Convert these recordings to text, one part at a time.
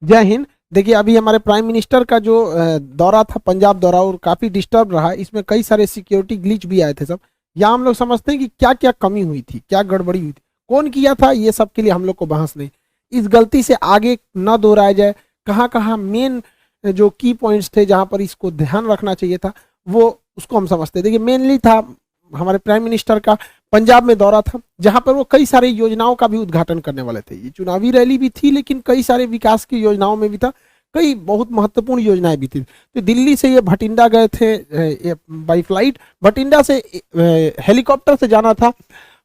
जय हिंद। देखिए, अभी हमारे प्राइम मिनिस्टर का जो दौरा था, पंजाब दौरा, और काफी डिस्टर्ब रहा। इसमें कई सारे सिक्योरिटी ग्लिच भी आए थे सब। यहाँ हम लोग समझते हैं कि क्या क्या कमी हुई थी, क्या गड़बड़ी हुई थी, कौन किया था, ये सब के लिए हम लोग को बहस नहीं। इस गलती से आगे न दोहराया जाए। कहाँ कहाँ मेन जो की पॉइंट्स थे जहाँ पर इसको ध्यान रखना चाहिए था, वो उसको हम समझते हैं। देखिए, मेनली था हमारे प्राइम मिनिस्टर का पंजाब में दौरा था, जहां पर वो कई सारी योजनाओं का भी उद्घाटन करने वाले थे। ये चुनावी रैली भी थी, लेकिन कई सारे विकास की योजनाओं में भी था, कई बहुत महत्वपूर्ण योजनाएं भी थी। तो दिल्ली से ये भटिंडा गए थे बाई फ्लाइट। भटिंडा से हेलीकॉप्टर से जाना था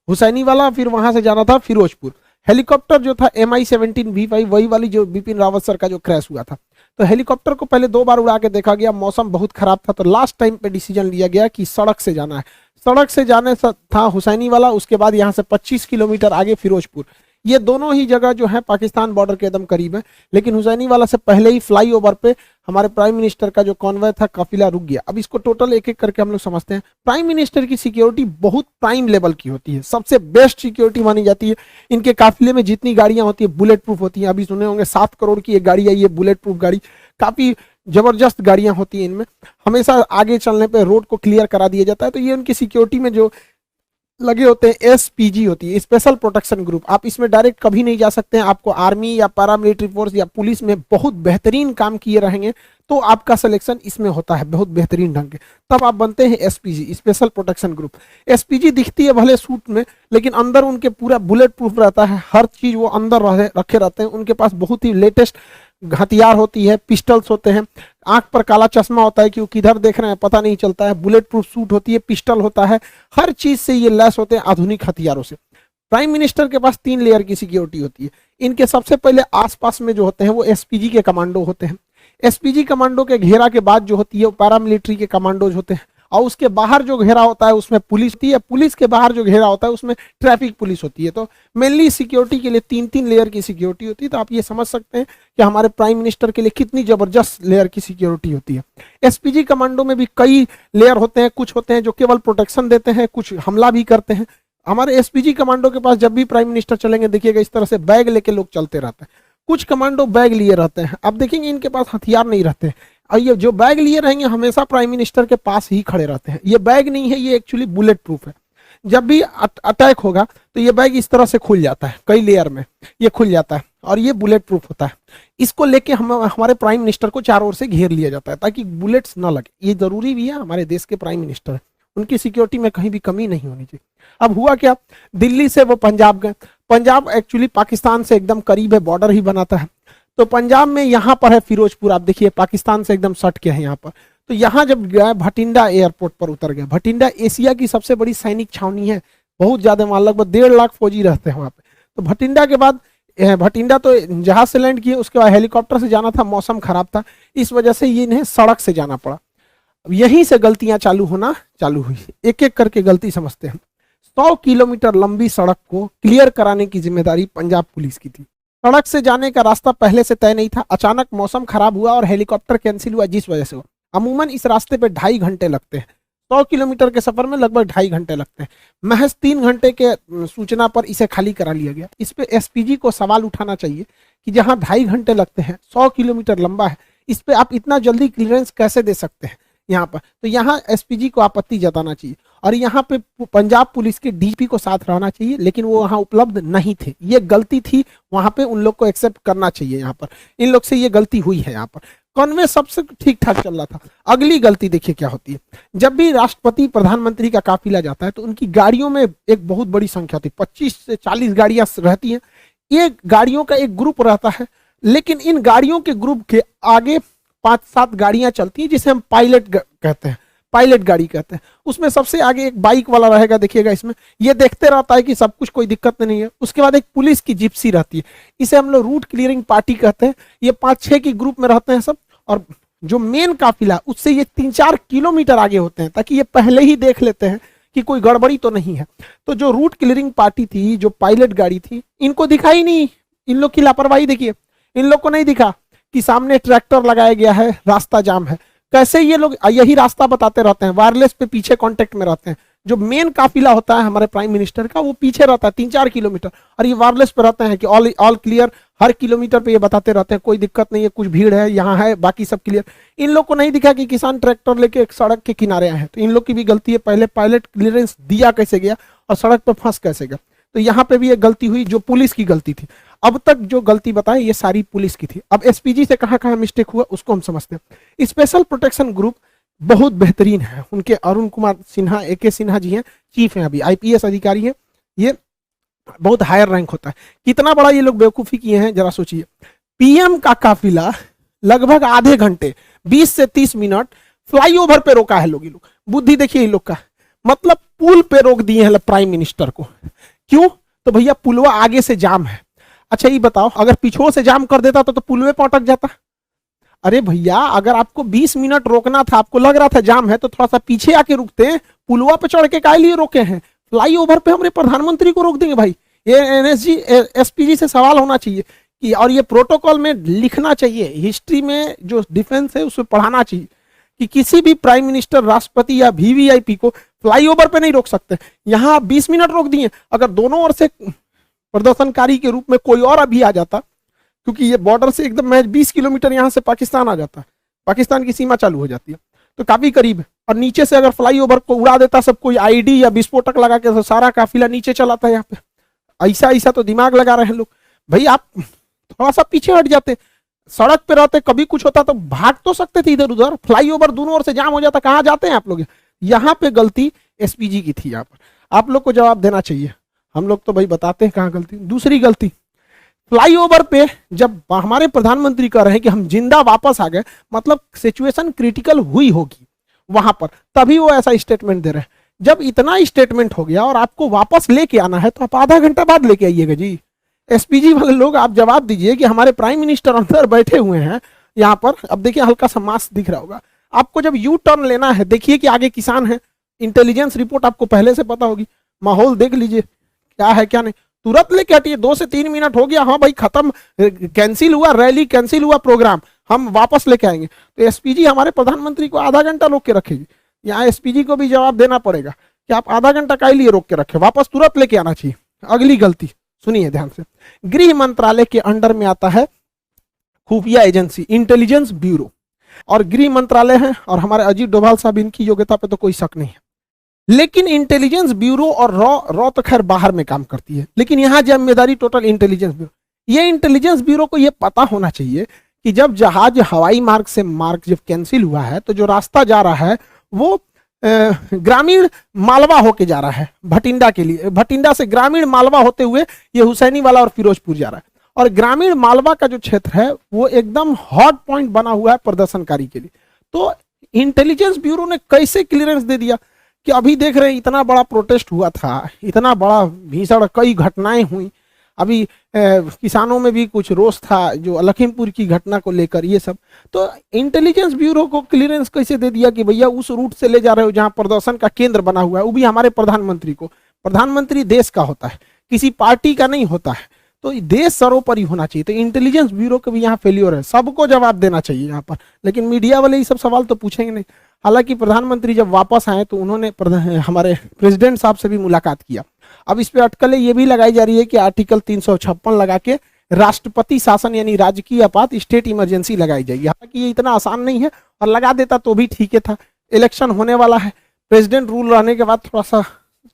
हुसैनी वाला, फिर वहां से जाना था फिरोजपुर। हेलीकॉप्टर जो था MI-17V5, वही वाली जो बिपिन रावत सर का जो क्रैश हुआ था। तो हेलीकॉप्टर को पहले 2 बार उड़ा के देखा गया, मौसम बहुत खराब था, तो लास्ट टाइम पे डिसीजन लिया गया कि सड़क से जाना है। सड़क से जाने था हुसैनी वाला, उसके बाद यहाँ से 25 किलोमीटर आगे फिरोजपुर। ये दोनों ही जगह जो है पाकिस्तान बॉर्डर के एकदम करीब है। लेकिन हुसैनी वाला से पहले ही फ्लाईओवर पे हमारे प्राइम मिनिस्टर का जो कॉन्वॉय था, काफिला रुक गया। अब इसको टोटल एक एक करके हम लोग समझते हैं। प्राइम मिनिस्टर की सिक्योरिटी बहुत प्राइम लेवल की होती है, सबसे बेस्ट सिक्योरिटी मानी जाती है। इनके काफिले में जितनी गाड़ियां होती है बुलेट प्रूफ होती हैं। अभी सुने होंगे 7 करोड़ की एक गाड़ी आई है, बुलेट प्रूफ गाड़ी। काफी जबरदस्त गाड़ियां होती हैं इनमें। हमेशा आगे चलने पे रोड को क्लियर करा दिया जाता है। तो ये उनकी सिक्योरिटी में जो लगे होते हैं, SPG होती है, स्पेशल प्रोटेक्शन ग्रुप। आप इसमें डायरेक्ट कभी नहीं जा सकते हैं। आपको आर्मी या पैरामिलिट्री फोर्स या पुलिस में बहुत बेहतरीन काम किए रहेंगे तो आपका सिलेक्शन इसमें होता है बहुत बेहतरीन ढंग के, तब आप बनते हैं SPG, special protection group. SPG दिखती है भले सूट में, लेकिन अंदर उनके पूरा बुलेट प्रूफ रहता है। हर चीज वो अंदर रखे रहते हैं। उनके पास बहुत ही लेटेस्ट हथियार होती है, पिस्टल्स होते हैं। आंख पर काला चश्मा होता है कि वो किधर देख रहे हैं पता नहीं चलता है। बुलेट प्रूफ सूट होती है, पिस्टल होता है, हर चीज से ये लैस होते हैं आधुनिक हथियारों से। प्राइम मिनिस्टर के पास 3 लेयर की सिक्योरिटी होती है। इनके सबसे पहले आसपास में जो होते हैं वो SPG के कमांडो होते हैं। SPG कमांडो के घेरा के बाद जो होती है वो पैरामिलिट्री के कमांडोज होते हैं। और उसके बाहर जो घेरा होता है उसमें पुलिस होती है। पुलिस के बाहर जो घेरा होता है उसमें ट्रैफिक पुलिस होती है। तो मेनली सिक्योरिटी के लिए 3-3 लेयर की सिक्योरिटी होती है। तो आप ये समझ सकते हैं कि हमारे प्राइम मिनिस्टर के लिए कितनी जबरदस्त लेयर की सिक्योरिटी होती है। SPG कमांडो में भी कई लेयर होते हैं। कुछ होते हैं जो केवल प्रोटेक्शन देते हैं, कुछ हमला भी करते हैं। हमारे SPG कमांडो के पास जब भी प्राइम मिनिस्टर चलेंगे, देखिएगा इस तरह से बैग लेके लोग चलते रहते हैं। कुछ कमांडो बैग लिए रहते हैं। आप देखेंगे इनके पास हथियार नहीं रहते हैं। और ये जो बैग लिए रहेंगे हमेशा प्राइम मिनिस्टर के पास ही खड़े रहते हैं। ये बैग नहीं है, ये एक्चुअली बुलेट प्रूफ है। जब भी अटैक होगा तो ये बैग इस तरह से खुल जाता है, कई लेयर में ये खुल जाता है, और ये बुलेट प्रूफ होता है। इसको लेके हम हमारे प्राइम मिनिस्टर को चारों ओर से घेर लिया जाता है ताकि बुलेट्स ना लगे। ये जरूरी भी है, हमारे देश के प्राइम मिनिस्टर है, उनकी सिक्योरिटी में कहीं भी कमी नहीं होनी चाहिए। अब हुआ क्या, दिल्ली से वो पंजाब गए। पंजाब एक्चुअली पाकिस्तान से एकदम करीब है, बॉर्डर ही बनाता है। तो पंजाब में यहाँ पर है फिरोजपुर। आप देखिए पाकिस्तान से एकदम सट के है यहाँ पर। तो यहाँ जब गया, भटिंडा एयरपोर्ट पर उतर गया। भटिंडा एशिया की सबसे बड़ी सैनिक छावनी है, बहुत ज्यादा, वहां लगभग 1.5 लाख फौजी रहते हैं वहां पे। तो भटिंडा के बाद, भटिंडा तो जहाज से लैंड किए, उसके बाद हेलीकॉप्टर से जाना था, मौसम खराब था, इस वजह से ये इन्हें सड़क से जाना पड़ा। अब यहीं से गलतियां चालू हुई। एक एक करके गलती समझते हैं। 100 किलोमीटर लंबी सड़क को क्लियर कराने की जिम्मेदारी पंजाब पुलिस की थी। सड़क से जाने का रास्ता पहले से तय नहीं था। अचानक मौसम खराब हुआ और हेलीकॉप्टर कैंसिल हुआ, जिस वजह से हुआ। अमूमन इस रास्ते पे 2.5 घंटे लगते हैं। 100 किलोमीटर के सफर में लगभग 2.5 घंटे लगते हैं। महज 3 घंटे के सूचना पर इसे खाली करा लिया गया। इस पे SPG को सवाल उठाना चाहिए कि जहां 2.5 घंटे लगते हैं, 100 किलोमीटर लंबा है, इस पे आप इतना जल्दी क्लियरेंस कैसे दे सकते हैं यहाँ पर। तो यहाँ SPG को आपत्ति जताना चाहिए। और यहाँ पे पंजाब पुलिस के DP को साथ रहना चाहिए, लेकिन वो वहाँ उपलब्ध नहीं थे। ये गलती थी, वहां पे उन लोग को एक्सेप्ट करना चाहिए। यहाँ पर इन लोग से ये गलती हुई है। यहाँ पर कॉन्वे सबसे ठीक ठाक चल रहा था। अगली गलती देखिए क्या होती है। जब भी राष्ट्रपति प्रधानमंत्री का काफिला जाता है तो उनकी गाड़ियों में एक बहुत बड़ी संख्या होती है, 25 से 40 गाड़ियां रहती हैं। ये गाड़ियों का एक ग्रुप रहता है, लेकिन इन गाड़ियों के ग्रुप के आगे 5-7 गाड़ियां चलती हैं, जिसे हम पायलट कहते हैं, पायलट गाड़ी कहते हैं। उसमें सबसे आगे एक बाइक वाला रहेगा, देखिएगा इसमें, ये देखते रहता है कि सब कुछ, कोई दिक्कत नहीं है। उसके बाद एक पुलिस की जिप्सी रहती है, इसे हम लोग रूट क्लियरिंग पार्टी कहते हैं। ये 5-6 की ग्रुप में रहते हैं सब, और जो मेन काफिला उससे ये 3-4 किलोमीटर आगे होते हैं, ताकि ये पहले ही देख लेते हैं कि कोई गड़बड़ी तो नहीं है। तो जो रूट क्लियरिंग पार्टी थी, जो पायलट गाड़ी थी, इनको दिखा ही नहीं। इन लोग की लापरवाही देखिए, इन लोग को नहीं दिखा कि सामने ट्रैक्टर लगाया गया है, रास्ता जाम है। कैसे ये लोग यही रास्ता बताते रहते हैं, वायरलेस पे पीछे कांटेक्ट में रहते हैं। जो मेन काफिला होता है हमारे प्राइम मिनिस्टर का वो पीछे रहता है 3-4 किलोमीटर, और ये वायरलेस पे रहते हैं कि ऑल क्लियर, हर किलोमीटर पे ये बताते रहते हैं कोई दिक्कत नहीं है, कुछ भीड़ है यहाँ है, बाकी सब क्लियर। इन लोग को नहीं दिखा कि किसान ट्रैक्टर लेके एक सड़क के किनारे आए हैं, तो इन लोग की भी गलती है, पहले पायलट क्लियरेंस दिया कैसे गया और सड़क पर फंस कैसे गया। तो यहाँ पे भी एक गलती हुई जो पुलिस की गलती थी। अब तक जो गलती बताए ये सारी पुलिस की थी। अब एसपीजी से कहाँ कहाँ मिस्टेक हुआ उसको हम समझते हैं। स्पेशल प्रोटेक्शन ग्रुप बहुत बेहतरीन है, उनके अरुण कुमार सिन्हा, AK सिन्हा जी हैं, चीफ हैं, अभी IPS अधिकारी हैं, ये बहुत हायर रैंक होता है। कितना बड़ा ये लोग बेवकूफी किए हैं जरा सोचिए। PM का काफिला लगभग आधे घंटे 20 से 30 मिनट फ्लाईओवर पे रोका है लोग। ये लोग बुद्धि देखिए इन लोग का, मतलब पुल पे रोक दिए हैं प्राइम मिनिस्टर को। क्यों? तो भैया पुलवा आगे से जाम है। अच्छा ये बताओ अगर पीछे से जाम कर देता तो पुलवे पर अटक जाता। अरे भैया अगर आपको 20 मिनट रोकना था, आपको लग रहा था जाम है, तो थोड़ा सा पीछे आके रुकते, पुलवा पे चढ़ के काहे लिए रोके हैं? फ्लाईओवर पे हमारे प्रधानमंत्री को रोक देंगे भाई? ये NSG SPG से सवाल होना चाहिए कि, और ये प्रोटोकॉल में लिखना चाहिए, हिस्ट्री में जो डिफेंस है उसमें पढ़ाना चाहिए कि किसी भी प्राइम मिनिस्टर, राष्ट्रपति या VVIP को फ्लाईओवर पे नहीं रोक सकते। यहाँ 20 मिनट रोक दिए, अगर दोनों ओर से प्रदर्शनकारी के रूप में कोई और अभी आ जाता, क्योंकि ये बॉर्डर से एकदम महज 20 किलोमीटर यहाँ से पाकिस्तान आ जाता है, पाकिस्तान की सीमा चालू हो जाती है, तो काफी करीब है। और नीचे से अगर फ्लाईओवर को उड़ा देता सब कोई ID या विस्फोटक लगा के, तो सारा काफिला नीचे चला था यहाँ पे। ऐसा तो दिमाग लगा रहे हैं लोग। भाई आप थोड़ा सा पीछे हट जाते, सड़क पे रहते, कभी कुछ होता तो भाग तो सकते थे इधर उधर, फ्लाईओवर दोनों ओर से जाम हो जाता, कहाँ जाते हैं आप लोग? यहाँ पे गलती SPG की थी। यहाँ पर आप लोग को जवाब देना चाहिए, हम लोग तो भाई बताते हैं कहाँ गलती। दूसरी गलती, फ्लाईओवर पे जब हमारे प्रधानमंत्री कह रहे हैं कि हम जिंदा वापस आ गए, मतलब सिचुएशन क्रिटिकल हुई होगी वहां पर, तभी वो ऐसा स्टेटमेंट दे रहे हैं। जब इतना स्टेटमेंट हो गया और आपको वापस लेके आना है तो आप आधा घंटा बाद लेके आइएगा जी। SPG वाले लोग आप जवाब दीजिए कि हमारे प्राइम मिनिस्टर अंदर बैठे हुए हैं यहाँ पर। अब देखिए हल्का सा मास्क दिख रहा होगा आपको, जब यू टर्न लेना है देखिए कि आगे किसान है, इंटेलिजेंस रिपोर्ट आपको पहले से पता होगी, माहौल देख लीजिए क्या है क्या नहीं, तुरंत लेके हटिए। 2 से 3 मिनट हो गया, हाँ भाई खत्म, कैंसिल हुआ रैली, कैंसिल हुआ प्रोग्राम, हम वापस लेके आएंगे। तो SPG हमारे प्रधानमंत्री को आधा घंटा रोक के रखेगी। यहाँ SPG को भी जवाब देना पड़ेगा कि आप आधा घंटा काहे लिए रोक के रखे, वापस तुरंत लेके आना चाहिए। अगली गलती सुनिए ध्यान से, गृह मंत्रालय के अंडर में आता है खुफिया एजेंसी, इंटेलिजेंस ब्यूरो, और गृह मंत्रालय है, और हमारे अजीत डोभाल साहब, इनकी योग्यता पे तो कोई शक नहीं है। लेकिन इंटेलिजेंस ब्यूरो और रॉ तो खैर बाहर में काम करती है, लेकिन यहाँ जिम्मेदारी टोटल इंटेलिजेंस ब्यूरो। ये इंटेलिजेंस ब्यूरो को ये पता होना चाहिए कि जब जहाज हवाई मार्ग से मार्ग जब कैंसिल हुआ है तो जो रास्ता जा रहा है वो ग्रामीण मालवा होके जा रहा है भटिंडा के लिए, भटिंडा से ग्रामीण मालवा होते हुए ये हुसैनी वाला और फिरोजपुर जा रहा है। और ग्रामीण मालवा का जो क्षेत्र है वो एकदम हॉट पॉइंट बना हुआ है प्रदर्शनकारी के लिए। तो इंटेलिजेंस ब्यूरो ने कैसे क्लियरेंस दे दिया कि अभी देख रहे हैं इतना बड़ा प्रोटेस्ट हुआ था, इतना बड़ा भीषण कई घटनाएं हुई, अभी किसानों में भी कुछ रोष था जो लखीमपुर की घटना को लेकर, ये सब। तो इंटेलिजेंस ब्यूरो को क्लियरेंस कैसे दे दिया कि भैया उस रूट से ले जा रहे हो जहां प्रदर्शन का केंद्र बना हुआ है, वो भी हमारे प्रधानमंत्री को। प्रधानमंत्री देश का होता है, किसी पार्टी का नहीं होता है, तो देश सर्वोपरि होना चाहिए। तो इंटेलिजेंस ब्यूरो का भी यहाँ फेलियर है, सबको जवाब देना चाहिए यहाँ पर। लेकिन मीडिया वाले ये सब सवाल तो पूछेंगे नहीं। हालांकि प्रधानमंत्री जब वापस आए तो उन्होंने हमारे प्रेसिडेंट साहब से भी मुलाकात किया। अब इस पे अटकलें ये भी लगाई जा रही है कि आर्टिकल 356 लगा के राष्ट्रपति शासन यानी राजकीय आपात, स्टेट इमरजेंसी लगाई जाएगी। हालांकि ये इतना आसान नहीं है, और लगा देता तो भी ठीक है था, इलेक्शन होने वाला है, प्रेसिडेंट रूल रहने के बाद थोड़ा सा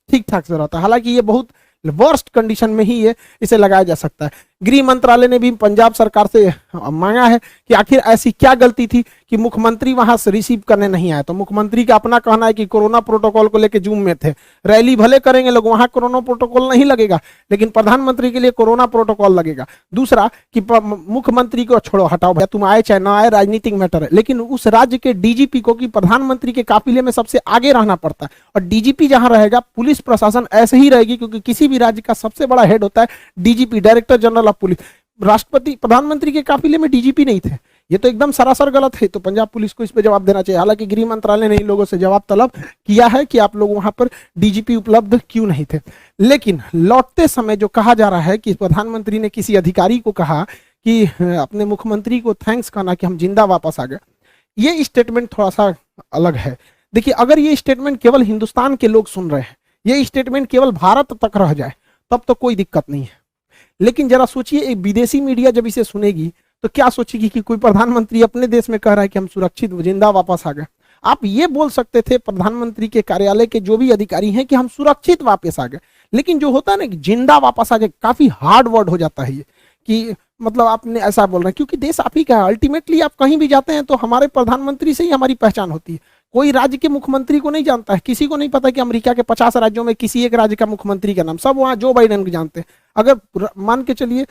ठीक ठाक से रहता है। हालांकि ये बहुत वर्स्ट कंडीशन में ही ये इसे लगाया जा सकता है। गृह मंत्रालय ने भी पंजाब सरकार से मांगा है कि आखिर ऐसी क्या गलती थी कि मुख्यमंत्री वहां से रिसीव करने नहीं आए। तो मुख्यमंत्री का अपना कहना है कि कोरोना प्रोटोकॉल को लेकर जूम में थे, रैली भले करेंगे लोग, वहां कोरोना प्रोटोकॉल नहीं लगेगा, लेकिन प्रधानमंत्री के लिए कोरोना प्रोटोकॉल लगेगा। दूसरा कि मुख्यमंत्री को छोड़ो, हटाओ भैया, तुम आए चाहे ना आए, राजनीतिक मैटर है, लेकिन उस राज्य के DGP को कि प्रधानमंत्री के काफिले में सबसे आगे रहना पड़ता है। और DGP जहां रहेगा, पुलिस प्रशासन ऐसे ही रहेगी, क्योंकि किसी भी राज्य का सबसे बड़ा हेड होता है DGP, director general of police. राष्ट्रपति प्रधानमंत्री के काफिले में DGP नहीं थे, ये तो एकदम सरासर गलत है। तो पंजाब पुलिस को इस पे जवाब देना चाहिए। हालांकि गृह मंत्रालय ने इन लोगों से जवाब तलब किया है कि आप लोग वहां पर DGP उपलब्ध क्यों नहीं थे। लेकिन लौटते समय जो कहा जा रहा है कि प्रधानमंत्री ने किसी अधिकारी को कहा कि अपने मुख्यमंत्री को थैंक्स कहना कि हम जिंदा वापस आ गए, ये स्टेटमेंट थोड़ा सा अलग है। देखिए अगर ये स्टेटमेंट केवल हिंदुस्तान के लोग सुन रहे हैं, ये स्टेटमेंट केवल भारत तक रह जाए, तब तो कोई दिक्कत नहीं है। लेकिन जरा सोचिए एक विदेशी मीडिया जब इसे सुनेगी तो क्या सोचेगी कि कोई प्रधानमंत्री अपने देश में कह रहा है कि हम सुरक्षित जिंदा वापस आ गए। आप ये बोल सकते थे प्रधानमंत्री के कार्यालय के जो भी अधिकारी हैं कि हम सुरक्षित वापस आ गए, लेकिन जो होता है ना कि जिंदा वापस आ गए, काफी हार्ड वर्ड हो जाता है ये, कि मतलब आपने ऐसा बोल रहे हैं, क्योंकि देश आप ही का है। अल्टीमेटली आप कहीं भी जाते हैं तो हमारे प्रधानमंत्री से ही हमारी पहचान होती है। कोई राज्य के मुख्यमंत्री को नहीं जानता है, किसी को नहीं पता कि अमेरिका के 50 राज्यों में किसी एक राज्य का मुख्यमंत्री का नाम, सब वहां जो बाइडेन को जानते हैं। अगर मान के चलिए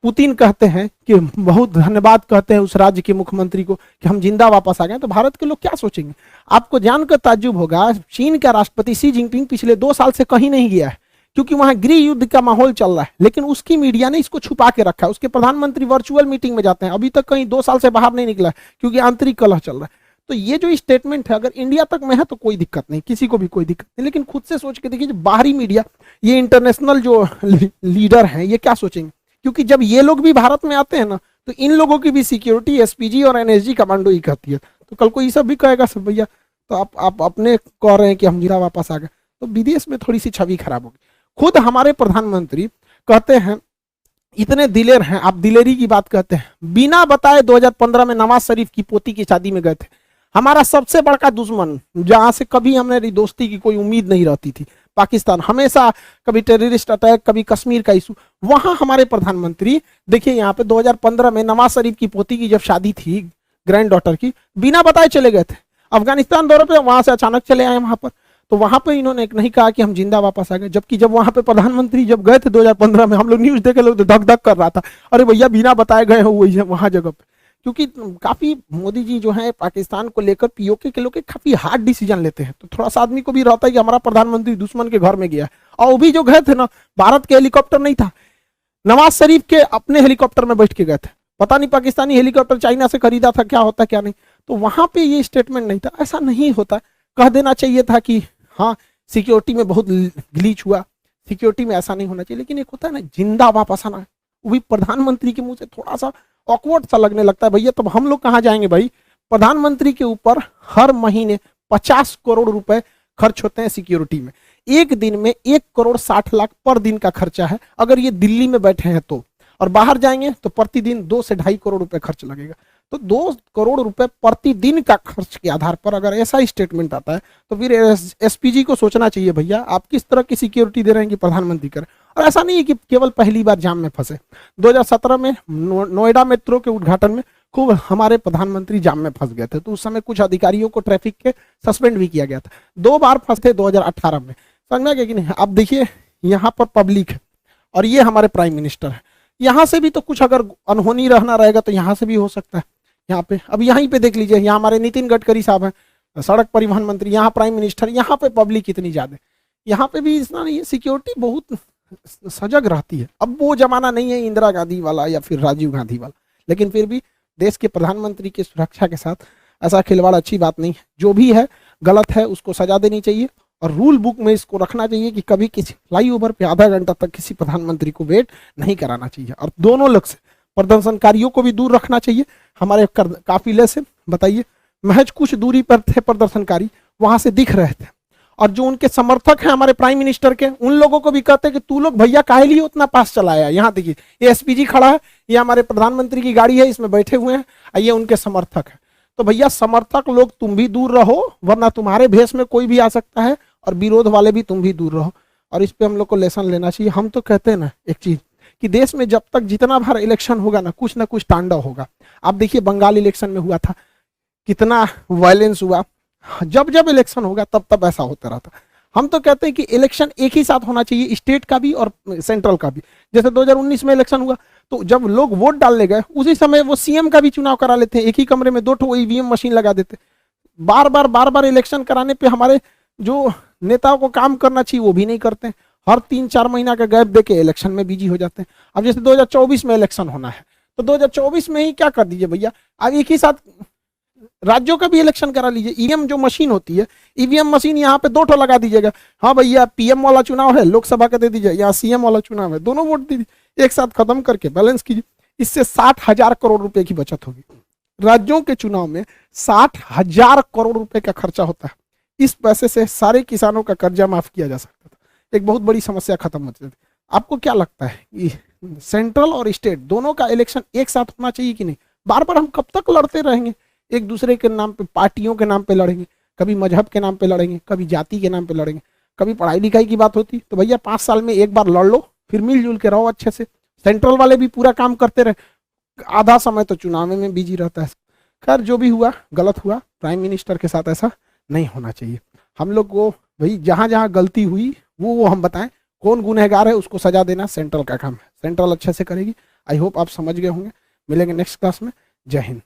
पुतिन कहते हैं कि बहुत धन्यवाद कहते हैं उस राज्य के मुख्यमंत्री को कि हम जिंदा वापस आ गए, तो भारत के लोग क्या सोचेंगे? आपको जानकर ताज्जुब होगा, चीन का राष्ट्रपति शी जिनपिंग पिछले 2 साल से कहीं नहीं गया है, क्योंकि वहां गृह युद्ध का माहौल चल रहा है, लेकिन उसकी मीडिया ने इसको छुपा के रखा है। उसके प्रधानमंत्री वर्चुअल मीटिंग में जाते हैं, अभी तक कहीं 2 साल से बाहर नहीं निकला है, क्योंकि आंतरिक कलह चल रहा है। तो ये जो स्टेटमेंट है अगर इंडिया तक में है तो कोई दिक्कत नहीं, किसी को भी कोई दिक्कत नहीं, लेकिन खुद से सोच के देखिए जो बाहरी मीडिया, ये इंटरनेशनल जो लीडर हैं, ये क्या सोचेंगे? क्योंकि जब ये लोग भी भारत में आते हैं ना, तो इन लोगों की भी सिक्योरिटी एसपीजी और एनएसजी कमांडो ही करती है। तो कल को ये सब भी कहेगा सब भैया तो आप अपने कह रहे हैं कि हम जिंदा वापस आ गए, तो विदेश में थोड़ी सी छवि खराब होगी। खुद हमारे प्रधानमंत्री कहते हैं, इतने दिलेर हैं, आप दिलेरी की बात कहते हैं, बिना बताए 2015 में नवाज शरीफ की पोती की शादी में गए थे। हमारा सबसे बड़ा दुश्मन, जहां से कभी हमने दोस्ती की कोई उम्मीद नहीं रहती थी, पाकिस्तान, हमेशा कभी टेररिस्ट अटैक, कभी कश्मीर का इशू, वहां हमारे प्रधानमंत्री देखिए यहाँ पे 2015 में नवाज शरीफ की पोती की जब शादी थी, ग्रैंड डॉटर की, बिना बताए चले गए थे अफगानिस्तान दौरे पे, वहां से अचानक चले आए वहां पर। तो वहां पे इन्होंने नहीं कहा कि हम जिंदा वापस आ गए, जबकि जब वहां पे प्रधानमंत्री जब गए थे 2015 में, हम लोग न्यूज देखे, लोग धक धक कर रहा था, अरे भैया बिना बताए गए हो वहां जगह पे। क्योंकि काफी मोदी जी जो है पाकिस्तान को लेकर पीओके के लोग काफी हार्ड डिसीजन लेते हैं, तो थोड़ा सा आदमी को भी रहता है कि हमारा प्रधानमंत्री दुश्मन के घर में गया है। और वो भी जो गए थे ना, भारत के हेलीकॉप्टर नहीं था, नवाज शरीफ के अपने हेलीकॉप्टर में बैठ के गए थे। पता नहीं पाकिस्तानी हेलीकॉप्टर चाइना से खरीदा था, क्या होता क्या नहीं, तो वहां पे ये स्टेटमेंट नहीं था। ऐसा नहीं होता, कह देना चाहिए था कि हाँ सिक्योरिटी में बहुत ग्लीच हुआ, सिक्योरिटी में ऐसा नहीं होना चाहिए। लेकिन एक होता है ना जिंदा वापस आना, वो भी प्रधानमंत्री के मुंह से, थोड़ा सा ऑकवर्ड सा लगने लगता है भैया। तब हम लोग कहाँ जाएंगे भाई? प्रधानमंत्री के ऊपर हर महीने 50 करोड़ रुपए खर्च होते हैं सिक्योरिटी में। एक दिन में 1 करोड़ 60 लाख पर दिन का खर्चा है, अगर ये दिल्ली में बैठे हैं तो। और बाहर जाएंगे तो प्रतिदिन 2 से 2.5 करोड़ रुपए खर्च लगेगा। तो 2 करोड़ रुपए प्रतिदिन का खर्च के आधार पर अगर ऐसा स्टेटमेंट आता है, तो फिर एसपीजी को सोचना चाहिए भैया आप किस तरह की सिक्योरिटी दे रहे हैं कि प्रधानमंत्री करें। और ऐसा नहीं है कि केवल पहली बार जाम में फंसे। 2017 में नोएडा मेट्रो के उद्घाटन में खूब हमारे प्रधानमंत्री जाम में फंस गए थे, तो उस समय कुछ अधिकारियों को ट्रैफिक के सस्पेंड भी किया गया था। 2 बार फंसे 2018 में, समझ में कि नहीं? अब देखिए यहाँ पर पब्लिक है और ये हमारे प्राइम मिनिस्टर है, यहाँ से भी तो कुछ अगर अनहोनी रहना रहेगा तो यहाँ से भी हो सकता है। यहाँ पे अब यहीं पे देख लीजिए, यहाँ हमारे नितिन गडकरी साहब हैं, सड़क परिवहन मंत्री, यहाँ प्राइम मिनिस्टर, यहाँ पे पब्लिक इतनी ज्यादा, यहाँ पे भी इतना नहीं है, सिक्योरिटी बहुत सजग रहती है। अब वो जमाना नहीं है इंदिरा गांधी वाला या फिर राजीव गांधी वाला, लेकिन फिर भी देश के प्रधानमंत्री की सुरक्षा के साथ ऐसा खिलवाड़ अच्छी बात नहीं है। जो भी है गलत है, उसको सजा देनी चाहिए और रूल बुक में इसको रखना चाहिए कि कभी किसी फ्लाईओवर पे आधा घंटा तक किसी प्रधानमंत्री को वेट नहीं कराना चाहिए। और दोनों लोग से, प्रदर्शनकारियों को भी दूर रखना चाहिए हमारे काफिले से। बताइए, महज कुछ दूरी पर थे प्रदर्शनकारी, वहां से दिख रहे थे, और जो उनके समर्थक हैं हमारे प्राइम मिनिस्टर के, उन लोगों को भी कहते हैं कि तू लोग भैया काहे लिए उतना पास चलाया। यहाँ देखिए ये एसपीजी खड़ा है, ये हमारे प्रधानमंत्री की गाड़ी है, इसमें बैठे हुए हैं, ये उनके समर्थक है। तो भैया समर्थक लोग तुम भी दूर रहो, वरना तुम्हारे भेष में कोई भी आ सकता है, और विरोध वाले भी तुम भी दूर रहो। और इस पे हम लोग को लेसन लेना चाहिए। हम तो कहते हैं ना एक चीज कि देश में जब तक जितना बार इलेक्शन होगा ना कुछ तांडव होगा। आप देखिए बंगाल इलेक्शन में हुआ था, कितना वायलेंस हुआ। जब जब इलेक्शन होगा तब तब ऐसा होता रहता। हम तो कहते हैं कि इलेक्शन एक ही साथ होना चाहिए, स्टेट का भी और सेंट्रल का भी। जैसे 2019 में इलेक्शन हुआ तो जब लोग वोट डालने गए उसी समय वो सीएम का भी चुनाव करा लेते हैं, एक ही कमरे में 2 ईवीएम मशीन लगा देते। बार बार इलेक्शन कराने पे हमारे जो नेताओं को काम करना चाहिए वो भी नहीं करते, हर 3-4 महीना का गैप देके इलेक्शन में बिजी हो जाते हैं। अब जैसे 2024 में इलेक्शन होना है तो 2024 में ही क्या कर दीजिए भैया, अब एक ही साथ राज्यों का भी इलेक्शन करा लीजिए। ईवीएम जो मशीन होती है, ईवीएम मशीन यहाँ पे 2 लगा दीजिएगा। हाँ भैया पीएम वाला चुनाव है, लोकसभा का दे दीजिए, यहाँ सीएम वाला चुनाव है, दोनों वोट दीजिए, एक साथ खत्म करके बैलेंस कीजिए। इससे 60,000 करोड़ रुपए की बचत होगी। राज्यों के चुनाव में 60,000 करोड़ रुपए का खर्चा होता है, इस पैसे से सारे किसानों का कर्जा माफ किया जा सकता था, एक बहुत बड़ी समस्या खत्म हो जाती। आपको क्या लगता है कि सेंट्रल और स्टेट दोनों का इलेक्शन एक साथ होना चाहिए कि नहीं? बार बार हम कब तक लड़ते रहेंगे? एक दूसरे के नाम पे, पार्टियों के नाम पे लड़ेंगे, कभी मजहब के नाम पे लड़ेंगे, कभी जाति के नाम पे लड़ेंगे, कभी पढ़ाई लिखाई की बात होती तो भैया 5 साल में एक बार लड़ लो, फिर मिलजुल के रहो अच्छे से। सेंट्रल वाले भी पूरा काम करते रहे, आधा समय तो चुनाव में बिजी रहता है। खैर जो भी हुआ गलत हुआ, प्राइम मिनिस्टर के साथ ऐसा नहीं होना चाहिए। हम लोग को भाई जहां जहां गलती हुई वो हम बताएं, कौन गुनहगार है उसको सजा देना सेंट्रल का काम है, सेंट्रल अच्छे से करेगी। आई होप आप समझ गए होंगे। मिलेंगे नेक्स्ट क्लास में। जय हिंद।